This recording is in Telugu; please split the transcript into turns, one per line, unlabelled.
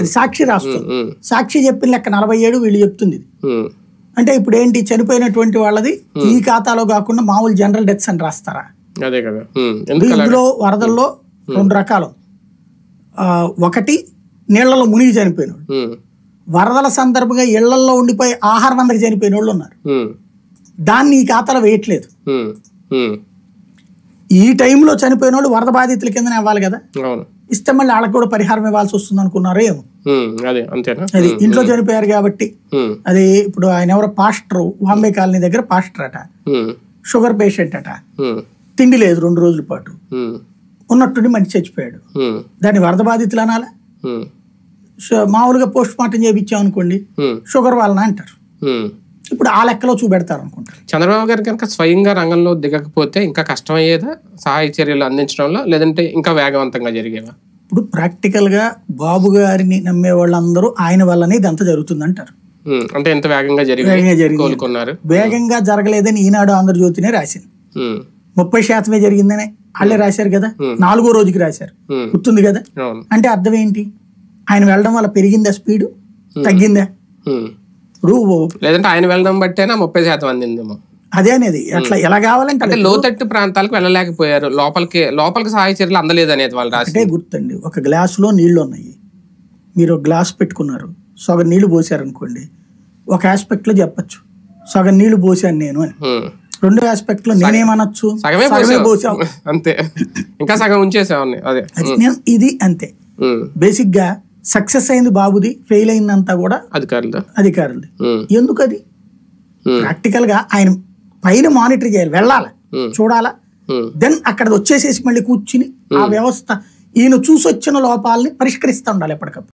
అది సాక్షి రాస్తుంది. సాక్షి చెప్పిన లెక్క 47 వీళ్ళు చెప్తుంది. అంటే ఇప్పుడు ఏంటి, చనిపోయినటువంటి వాళ్ళది ఈ ఖాతాలో కాకుండా మామూలు జనరల్ డెత్స్ అని రాస్తారా? ఇందులో వరదల్లో 2 రకాలు. ఒకటి నీళ్లలో మునిగి చనిపోయినోడు, వరదల సందర్భంగా ఇళ్లలో ఉండిపోయి ఆహారం అందరికి చనిపోయిన వాళ్ళు ఉన్నారు. దాన్ని ఈ ఖాతాలో వేయట్లేదు. ఈ టైంలో చనిపోయిన వాళ్ళు వరద బాధితుల కిందనే ఇవ్వాలి కదా, ఇస్తే మళ్ళీ వాళ్ళకి కూడా పరిహారం ఇవ్వాల్సి వస్తుంది అనుకున్నారో ఏమో. అది ఇంట్లో చనిపోయారు కాబట్టి. అది ఇప్పుడు ఆయన ఎవరో పాస్టర్, వాంబే కాలనీ దగ్గర పాస్టర్ అట, షుగర్ పేషెంట్ అట, తిండి లేదు 2 రోజుల పాటు, ఉన్నట్టుండి మంచి చచ్చిపోయాడు. దాన్ని వరద బాధితులు అనాలా? మామూలుగా పోస్ట్ మార్టం చేయించాం అనుకోండి, షుగర్ వాళ్ళని అంటారు. ఇప్పుడు ఆ లెక్కలో చూపెడతారు అనుకుంటారు.
చంద్రబాబు గారు కనుక స్వయంగా రంగంలో దిగకపోతే ఇంకా కష్టమయ్యేదా సహాయ చర్యలు అందించడంలో, లేదంటే ఇంకా వేగవంతంగా జరిగేవా?
ఇప్పుడు ప్రాక్టికల్ గా బాబు గారిని నమ్మే వాళ్ళందరూ ఆయన వల్లనే ఇదంతా జరుగుతుంది అంటారు.
అంటే ఎంత వేగంగా కోలుకున్నారు?
వేగంగా జరగలేదని ఈనాడు ఆంధ్రజ్యోతినే రాసింది. 30% జరిగిందని వాళ్ళే రాశారు కదా, 4వ రోజుకి రాశారు, గుర్తుంది కదా. అంటే అర్థం ఏంటి, ఆయన వెళ్ళడం వల్ల పెరిగిందా స్పీడ్, తగ్గిందా?
లేదంటే ఆయన వెళ్ళడం బట్టేనా 30% అందిందేమో.
అదే అనేది అట్లా ఎలా కావాలంటే
లోతట్టు ప్రాంతాలకు వెళ్ళలేకపోయారు, లోపలికి సహాయ చర్యలు అందలేదు అనేది వాళ్ళు రాసి.
గుర్తండి, ఒక గ్లాసులో నీళ్లు ఉన్నాయి, మీరు గ్లాస్ పెట్టుకున్నారు, సగం నీళ్లు పోసారు అనుకోండి, ఒక ఆస్పెక్ట్ లో చెప్పచ్చు సగం నీళ్లు పోసాను నేను అని. 2వ ఆస్పెక్ట్ లో నేనేమనొచ్చు, సగమే పోసావు
అంతే, ఇంకా సగం ఉంచేసావు. అదే
ఇది అంతే. బేసిక్ గా సక్సెస్ అయింది బాబుది, ఫెయిల్ అయిందంతా కూడా అధికారులది. ఎందుకు అది? ప్రాక్టికల్ గా ఆయన పైన మానిటర్ చేయాలి, వెళ్ళాలా, చూడాలా, దెన్ అక్కడ వచ్చేసేసి మళ్ళీ కూర్చుని ఆ వ్యవస్థ ఈయన చూసొచ్చిన లోపాలని పరిష్కరిస్తూ ఉండాలి ఎప్పటికప్పుడు.